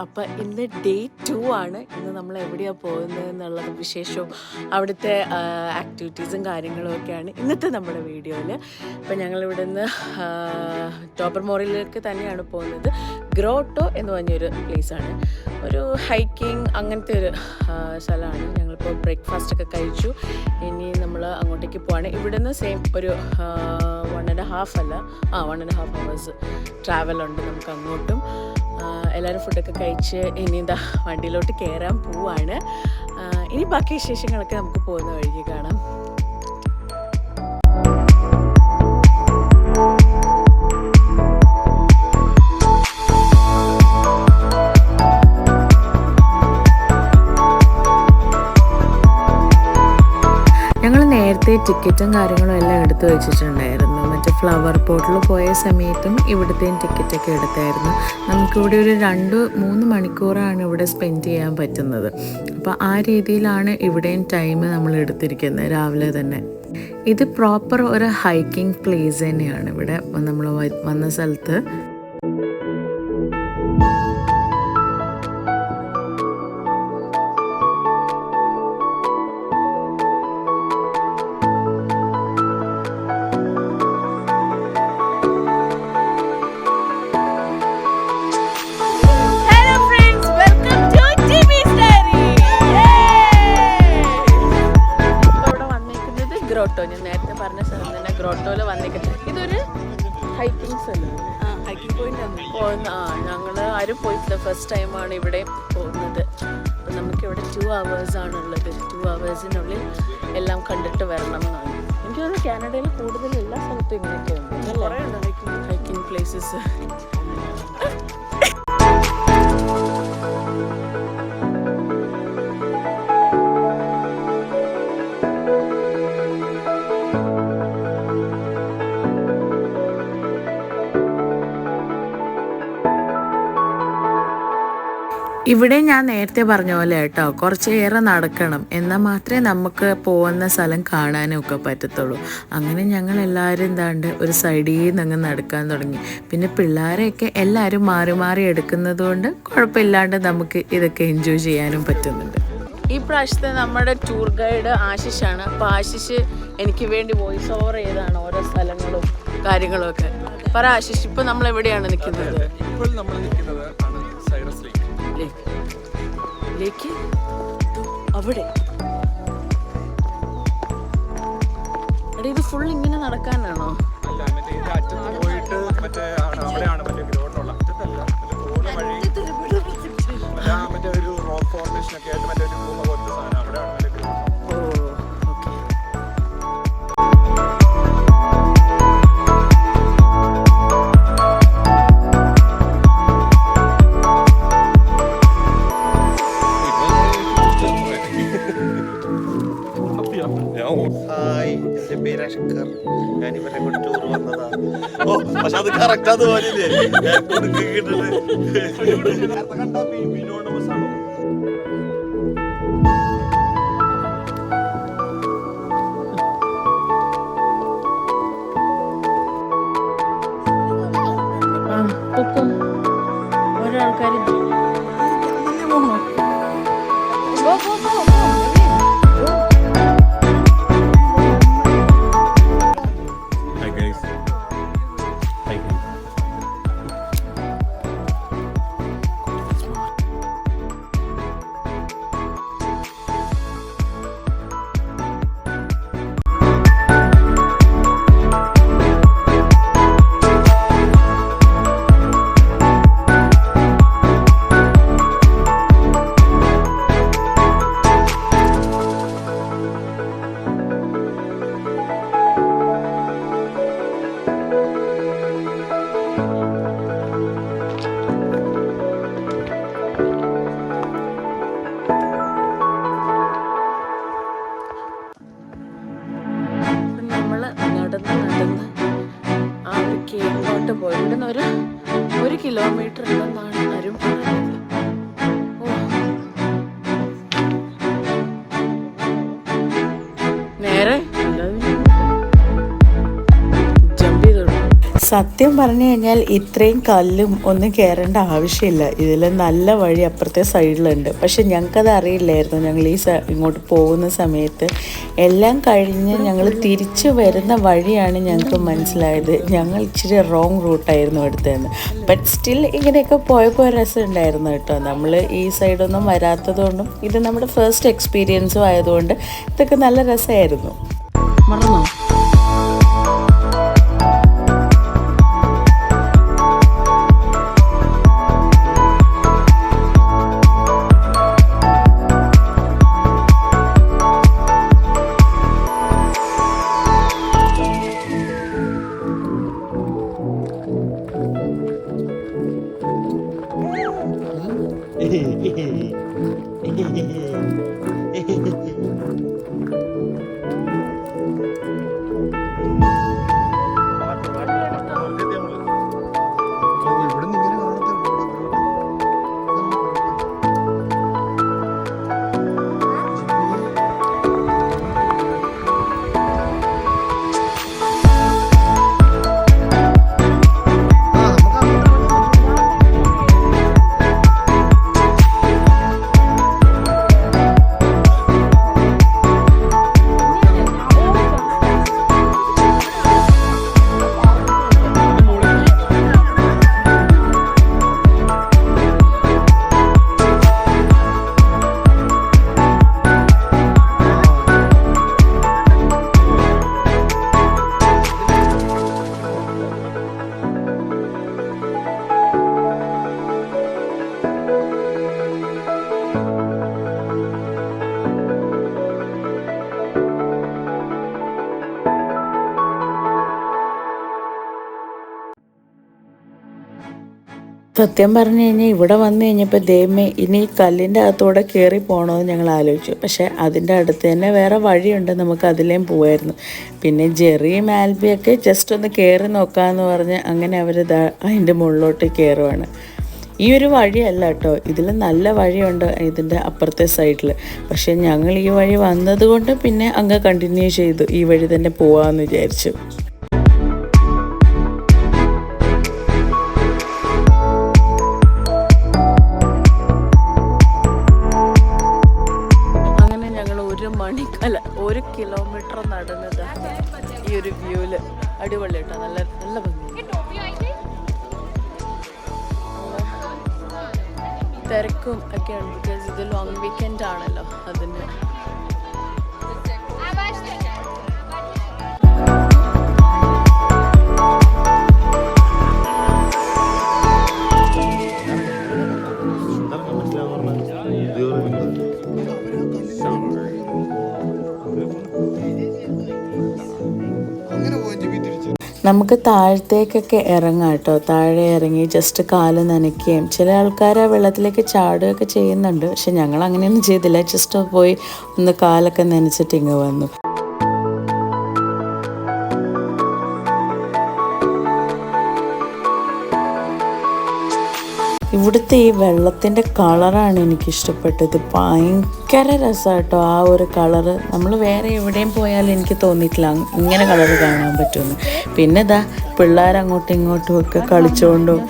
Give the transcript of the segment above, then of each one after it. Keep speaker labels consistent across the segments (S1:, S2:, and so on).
S1: അപ്പോൾ ഇന്ന് ഡേ 2 ആണ്. ഇന്ന് നമ്മൾ എവിടെയാണ് പോകുന്നത് എന്നുള്ള വിശേഷവും അവിടുത്തെ ആക്ടിവിറ്റീസും കാര്യങ്ങളും ഒക്കെയാണ് ഇന്നത്തെ നമ്മുടെ വീഡിയോയിൽ. അപ്പോൾ ഞങ്ങളിവിടെ നിന്ന് ടോബർമോറിലേക്ക് തന്നെയാണ് പോകുന്നത്. ഗ്രോട്ടോ എന്ന് പറഞ്ഞൊരു പ്ലേസാണ്, ഒരു ഹൈക്കിങ് അങ്ങനത്തെ ഒരു സ്ഥലമാണ്. ഞങ്ങളിപ്പോൾ ബ്രേക്ക്ഫാസ്റ്റൊക്കെ കഴിച്ചു. ഇനി നമ്മൾ അങ്ങോട്ടേക്ക് പോവാണ്. ഇവിടെ നിന്ന് സെയിം ഒരു 1.5 hours ട്രാവലുണ്ട് നമുക്ക് അങ്ങോട്ടും. എല്ലാവരും ഫുഡൊക്കെ കഴിച്ച് ഇനി എന്താ വണ്ടിയിലോട്ട് കയറാൻ പോവാണ്. ഇനി ബാക്കി വിശേഷങ്ങളൊക്കെ നമുക്ക് പോകുന്ന വഴിക്ക് കാണാം. ഞങ്ങൾ നേരത്തെ ടിക്കറ്റും കാര്യങ്ങളും എല്ലാം എടുത്തു വെച്ചിട്ടുണ്ടായിരുന്നു. മറ്റേ ഫ്ലവർ പോർട്ടിൽ പോയ സമയത്തും ഇവിടുത്തെയും ടിക്കറ്റൊക്കെ എടുത്തായിരുന്നു. നമുക്കിവിടെ ഒരു 2-3 മണിക്കൂറാണ് ഇവിടെ സ്പെൻഡ് ചെയ്യാൻ പറ്റുന്നത്. അപ്പോൾ ആ രീതിയിലാണ് ഇവിടെയും ടൈം നമ്മൾ എടുത്തിരിക്കുന്നത് രാവിലെ തന്നെ. ഇത് പ്രോപ്പർ ഒരു ഹൈക്കിംഗ് പ്ലേസ് തന്നെയാണ് ഇവിടെ നമ്മൾ വന്ന സ്ഥലത്ത്. ഗ്രോട്ടോ, ഞാൻ നേരത്തെ പറഞ്ഞ സ്ഥലം തന്നെ ഗ്രോട്ടോയിൽ വന്നിരിക്കുന്നത്. ഇതൊരു ഹൈക്കിംഗ് സ്ഥലമാണ്, ഹൈക്കിംഗ് പോയിന്റ് ഞങ്ങൾ ആരും പോയിട്ടില്ല, ഫസ്റ്റ് ടൈമാണ് ഇവിടെ പോകുന്നത്. അപ്പം നമുക്കിവിടെ 2 hours ആണുള്ളത്. 2 hours-നുള്ളിൽ എല്ലാം കണ്ടിട്ട് വരണം എന്നാണ്. എനിക്ക് തോന്നുന്നു കാനഡയിൽ കൂടുതൽ എല്ലാ സ്ഥലത്തും ഇങ്ങനെയൊക്കെയുണ്ട് ഹൈക്കിംഗ് പ്ലേസസ്. ഇവിടെ ഞാൻ നേരത്തെ പറഞ്ഞ പോലെ കേട്ടോ, കുറച്ചേറെ നടക്കണം, എന്നാൽ മാത്രമേ നമുക്ക് പോകുന്ന സ്ഥലം കാണാനും ഒക്കെ പറ്റത്തുള്ളൂ. അങ്ങനെ ഞങ്ങൾ എല്ലാവരും എന്താണ്ട് ഒരു സൈഡിൽ നിന്ന് അങ്ങ് നടക്കാൻ തുടങ്ങി. പിന്നെ പിള്ളേരെയൊക്കെ എല്ലാവരും മാറി മാറി എടുക്കുന്നത് കൊണ്ട് കുഴപ്പമില്ലാണ്ട് നമുക്ക് ഇതൊക്കെ എൻജോയ് ചെയ്യാനും പറ്റുന്നുണ്ട്. ഈ പ്രാവശ്യത്തെ നമ്മുടെ ടൂർ ഗൈഡ് ആശിഷാണ്. അപ്പോൾ ആശിഷ് എനിക്ക് വേണ്ടി വോയിസ് ഓവർ ചെയ്താണ് ഓരോ സ്ഥലങ്ങളും കാര്യങ്ങളും ഒക്കെ. പറ ആശിഷ്, ഇപ്പോൾ നമ്മൾ എവിടെയാണ് നിൽക്കുന്നത്?
S2: ഇപ്പോൾ നമ്മൾ നിൽക്കുന്നത് സൈറസ്
S1: ലേക്ക് അവിടെ. എടാ, ഇത് ഫുൾ ഇങ്ങനെ നടക്കാനാണോ?
S2: അല്ല, മറ്റേ ഇതിന്റെ അറ്റത്ത് പോയിട്ട് മറ്റേ അവിടെയാണ് മറ്റേ ഗ്രോട്ടുള്ള അറ്റത്തല്ല, മറ്റേ ഒരു റോക്ക് ഫോർമേഷൻ ഒക്കെ ആയിട്ട് മറ്റേ ഒരു ഭൂമ പോലത്തെ സാധനം അവിടെയാണ് മറ്റേ ഗ്രോട്ട്.
S3: ഹായ്, എൻ്റെ പേര് അഷ്കർ. ഞാൻ ഇവരെ കൊണ്ട് ടൂർ വന്നതാ. പക്ഷെ അത് കറക്റ്റ് അതുപോലില്ലേ
S1: ഒരാൾക്കാർ പോയി. ഇവിടുന്ന് ഒരു 1 കിലോമീറ്റർ ഉണ്ടെന്നാണ് ആരും പറയുന്നത്. നേരെ സത്യം പറഞ്ഞു കഴിഞ്ഞാൽ ഇത്രയും കല്ലും ഒന്നും കയറേണ്ട ആവശ്യമില്ല. ഇതിൽ നല്ല വഴി അപ്പുറത്തെ സൈഡിലുണ്ട്. പക്ഷെ ഞങ്ങൾക്കത് അറിയില്ലായിരുന്നു. ഞങ്ങൾ ഇങ്ങോട്ട് പോകുന്ന സമയത്ത് എല്ലാം കഴിഞ്ഞ് ഞങ്ങൾ തിരിച്ചു വരുന്ന വഴിയാണ് ഞങ്ങൾക്ക് മനസ്സിലായത് ഞങ്ങൾ ഇച്ചിരി റോങ് റൂട്ടായിരുന്നു എടുത്തതെന്ന്. ബട്ട് സ്റ്റിൽ ഇങ്ങനെയൊക്കെ പോയപ്പോൾ രസമുണ്ടായിരുന്നു കേട്ടോ. നമ്മൾ ഈ സൈഡൊന്നും വരാത്തതുകൊണ്ടും ഇത് നമ്മുടെ ഫസ്റ്റ് എക്സ്പീരിയൻസും ആയതുകൊണ്ട് ഇതൊക്കെ നല്ല രസമായിരുന്നു. മറന്നോ? സത്യം പറഞ്ഞു കഴിഞ്ഞാൽ ഇവിടെ വന്നു കഴിഞ്ഞപ്പോൾ ദൈവമേ ഇനി ഈ കല്ലിൻ്റെ അകത്തൂടെ കയറി പോകണമെന്ന് ഞങ്ങൾ ആലോചിച്ചു. പക്ഷേ അതിൻ്റെ അടുത്ത് തന്നെ വേറെ വഴിയുണ്ട്, നമുക്ക് അതിലേയും പോവായിരുന്നു. പിന്നെ ജെറിയും ആൽബിയൊക്കെ ജസ്റ്റ് ഒന്ന് കയറി നോക്കാമെന്ന് പറഞ്ഞ് അങ്ങനെ അവരിതാ അതിൻ്റെ മുകളിലോട്ട് കയറുവാണ്. ഈ ഒരു വഴിയല്ല കേട്ടോ, ഇതിൽ നല്ല വഴിയുണ്ട് ഇതിൻ്റെ അപ്പുറത്തെ സൈഡിൽ. പക്ഷേ ഞങ്ങൾ ഈ വഴി വന്നതുകൊണ്ട് പിന്നെ അങ്ങ് കണ്ടിന്യൂ ചെയ്തു, ഈ വഴി തന്നെ പോവാമെന്ന് വിചാരിച്ചു. അല്ല 1 കിലോമീറ്റർ നടന്നത് ഈ ഒരു വ്യൂവിൽ അടിപൊളി കേട്ടോ, നല്ല നല്ല ഭംഗി. തിരക്കും ഒക്കെയാണ്, ബിക്കോസ് ഇത് ലോങ് വീക്കെൻഡ് ആണല്ലോ അതിന്. നമുക്ക് താഴത്തേക്കൊക്കെ ഇറങ്ങാം കേട്ടോ. താഴെ ഇറങ്ങി ജസ്റ്റ് കാല് നനയ്ക്കുകയും ചില ആൾക്കാർ ആ വെള്ളത്തിലേക്ക് ചാടുകയൊക്കെ ചെയ്യുന്നുണ്ട്. പക്ഷെ ഞങ്ങൾ അങ്ങനെയൊന്നും ചെയ്തില്ല, ജസ്റ്റ് പോയി ഒന്ന് കാലൊക്കെ നനച്ചിട്ട് ഇങ്ങ് വന്നു. ഇവിടുത്തെ ഈ വെള്ളത്തിൻ്റെ കളറാണ് എനിക്കിഷ്ടപ്പെട്ടത്. ഭയങ്കര രസമാട്ടോ ആ ഒരു കളറ്. നമ്മൾ വേറെ എവിടെയും പോയാലും എനിക്ക് തോന്നിയിട്ടില്ല ഇങ്ങനെ കളറ് കാണാൻ പറ്റുമെന്ന്. പിന്നെ ഇതാ പിള്ളേർ അങ്ങോട്ടും ഇങ്ങോട്ടും ഒക്കെ കളിച്ചുകൊണ്ടും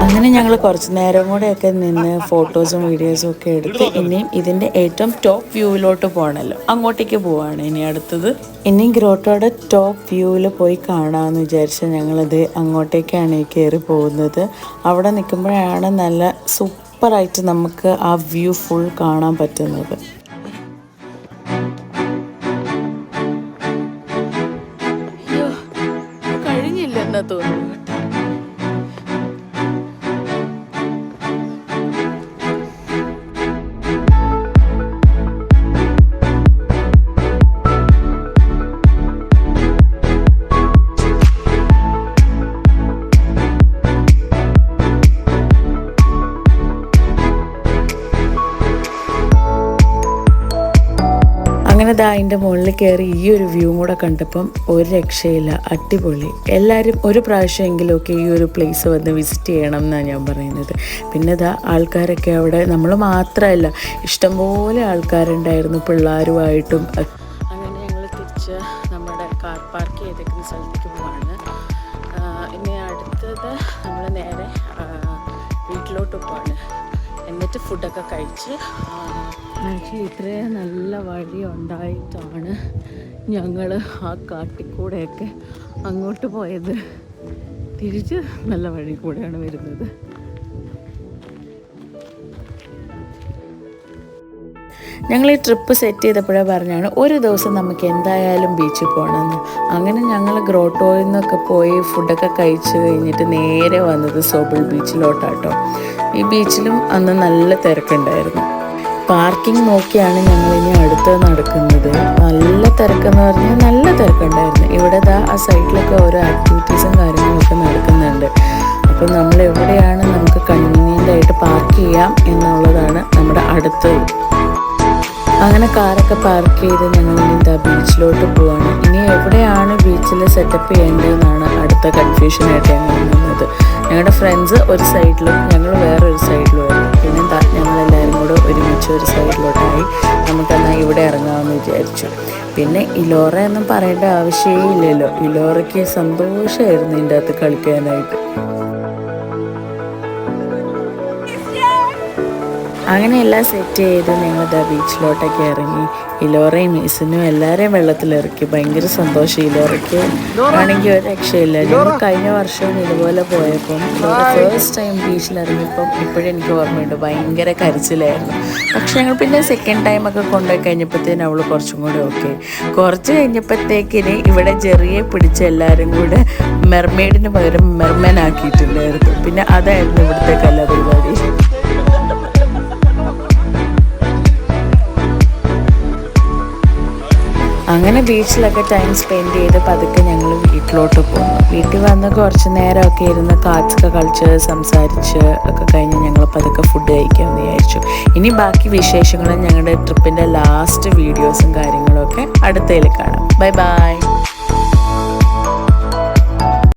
S1: അങ്ങനെ ഞങ്ങൾ കുറച്ച് നേരം കൂടെയൊക്കെ നിന്ന് ഫോട്ടോസും വീഡിയോസും ഒക്കെ എടുത്ത് ഇനിയും ഇതിൻ്റെ ഏറ്റവും ടോപ്പ് വ്യൂവിലോട്ട് പോകണമല്ലോ, അങ്ങോട്ടേക്ക് പോവാണ് ഇനി അടുത്തത്. ഇനിയും ഗ്രോട്ടോയുടെ ടോപ്പ് വ്യൂവിൽ പോയി കാണാമെന്ന് വിചാരിച്ച് ഞങ്ങളത് അങ്ങോട്ടേക്കാണ് ഈ കയറി പോകുന്നത്. അവിടെ നിൽക്കുമ്പോഴാണ് നല്ല സൂപ്പറായിട്ട് നമുക്ക് ആ വ്യൂ ഫുൾ കാണാൻ പറ്റുന്നത്. കഴിഞ്ഞില്ലെന്നാ തോന്നുന്നു. അങ്ങനെ അതിൻ്റെ മുകളിൽ കയറി ഈ ഒരു വ്യൂ കൂടെ കണ്ടപ്പം ഒരു രക്ഷയില്ല, അടിപൊളി. എല്ലാവരും ഒരു പ്രാവശ്യമെങ്കിലുമൊക്കെ ഈ ഒരു പ്ലേസ് വന്ന് വിസിറ്റ് ചെയ്യണം എന്നാണ് ഞാൻ പറയുന്നത്. പിന്നെ ആൾക്കാരൊക്കെ അവിടെ, നമ്മൾ മാത്രമല്ല ഇഷ്ടംപോലെ ആൾക്കാരുണ്ടായിരുന്നു പിള്ളേരുമായിട്ടും. അങ്ങനെ ഞങ്ങൾ തിരിച്ച് നമ്മുടെ കാർ പാർക്ക് ചെയ്തേക്കുന്ന സ്ഥലത്തേക്ക് പോവാണ്. ഇനി അടുത്തത് നമ്മൾ നേരെ വീട്ടിലോട്ട് പോവാണ്. എന്നിട്ട് ഫുഡൊക്കെ കഴിച്ച് ആക്ച്വലി ഇത്രയും നല്ല വഴി ഉണ്ടായിട്ടാണ് ഞങ്ങൾ ആ കാട്ടിക്കൂടെയൊക്കെ അങ്ങോട്ട് പോയത്. തിരിച്ച് നല്ല വഴി കൂടെയാണ് വരുന്നത്. ഞങ്ങൾ ഈ ട്രിപ്പ് സെറ്റ് ചെയ്തപ്പോഴേ പറഞ്ഞാണ് ഒരു ദിവസം നമുക്ക് എന്തായാലും ബീച്ചിൽ പോകണമെന്ന്. അങ്ങനെ ഞങ്ങൾ ഗ്രോട്ടോയിൽ നിന്നൊക്കെ പോയി ഫുഡൊക്കെ കഴിച്ച് കഴിഞ്ഞിട്ട് നേരെ വന്നത് സോബിൾ ബീച്ചിലോട്ടാട്ടോ. ഈ ബീച്ചിലും അന്ന് നല്ല തിരക്കുണ്ടായിരുന്നു. പാർക്കിംഗ് നോക്കിയാണ് ഞങ്ങൾ ഇനി അടുത്ത് നടക്കുന്നത്. നല്ല തിരക്കെന്ന് പറഞ്ഞാൽ നല്ല തിരക്കുണ്ടായിരുന്നു. ഇവിടെ ആ സൈഡിലൊക്കെ ഓരോ ആക്ടിവിറ്റീസും കാര്യങ്ങളൊക്കെ നടക്കുന്നുണ്ട്. അപ്പോൾ നമ്മൾ എവിടെയാണ് നമുക്ക് കൺവീനിയൻ്റ് ആയിട്ട് പാർക്ക് ചെയ്യാം എന്നുള്ളതാണ് നമ്മുടെ അടുത്തത്. അങ്ങനെ കാറൊക്കെ പാർക്ക് ചെയ്ത് ഞങ്ങൾ ഇനി ബീച്ചിലോട്ട് പോവാണ്. ഇനി എവിടെയാണ് ബീച്ചിൽ സെറ്റപ്പ് ചെയ്യേണ്ടതെന്നാണ് അടുത്ത കൺഫ്യൂഷനായിട്ട് ഞങ്ങൾ നിന്നത്. ഞങ്ങളുടെ ഫ്രണ്ട്സ് ഒരു സൈഡിലും ഞങ്ങൾ വേറൊരു സൈഡിലുമായിരുന്നു. പിന്നെ ഞങ്ങളെല്ലാവരും കൂടെ ഒരുമിച്ച് ഒരു സൈഡിലോട്ടായി. നമുക്കെന്നാൽ ഇവിടെ ഇറങ്ങാമെന്ന് വിചാരിച്ചു. പിന്നെ ഇലോറ ഒന്നും പറയേണ്ട ആവശ്യമേ ഇല്ലല്ലോ. ഇലോറയ്ക്ക് സന്തോഷമായിരുന്നു ഇതിൻ്റെ അകത്ത് കളിക്കാനായിട്ട്. അങ്ങനെ എല്ലാം സെറ്റ് ചെയ്ത് ഞങ്ങൾ ബീച്ചിലോട്ടൊക്കെ ഇറങ്ങി. ഇലോറയും മിസിനും എല്ലാവരെയും വെള്ളത്തിലിറക്കി. ഭയങ്കര സന്തോഷം. ഇലോറയ്ക്ക് ആണെങ്കിൽ ഒരു രക്ഷയില്ല. ഞങ്ങൾ കഴിഞ്ഞ വർഷവും ഇതുപോലെ പോയപ്പം ഫസ്റ്റ് ടൈം ബീച്ചിലിറങ്ങിയപ്പം ഇപ്പോഴും എനിക്ക് ഓർമ്മയുണ്ട്, ഭയങ്കര കരച്ചിലായിരുന്നു. പക്ഷെ ഞങ്ങൾ പിന്നെ സെക്കൻഡ് ടൈമൊക്കെ കൊണ്ടുപോയി കഴിഞ്ഞപ്പോഴത്തേനും അവൾ കുറച്ചും കൂടെ ഓക്കെ. കുറച്ച് കഴിഞ്ഞപ്പോഴത്തേക്കിന് ഇവിടെ ജെറിയെ പിടിച്ച് എല്ലാവരും കൂടെ മെർമെയ്ഡിന് പകരം മെർമൻ ആക്കിയിട്ടുണ്ടായിരുന്നു. പിന്നെ അതായിരുന്നു ഇവിടുത്തെ കലാപരിപാടി. അങ്ങനെ ബീച്ചിലൊക്കെ ടൈം സ്പെൻഡ് ചെയ്ത് പതുക്കെ ഞങ്ങൾ വീട്ടിലോട്ട് പോന്നു. വീട്ടിൽ വന്ന് കുറച്ച് നേരമൊക്കെ ഇരുന്ന് കാർഡ്സൊക്കെ കളിച്ച് സംസാരിച്ച് ഒക്കെ കഴിഞ്ഞ് ഞങ്ങൾ പതുക്കെ ഫുഡ് കഴിക്കാമെന്ന് വിചാരിച്ചു. ഇനി ബാക്കി വിശേഷങ്ങളും ഞങ്ങളുടെ ട്രിപ്പിൻ്റെ ലാസ്റ്റ് വീഡിയോസും കാര്യങ്ങളൊക്കെ അടുത്തതിൽ കാണാം. Bye bye.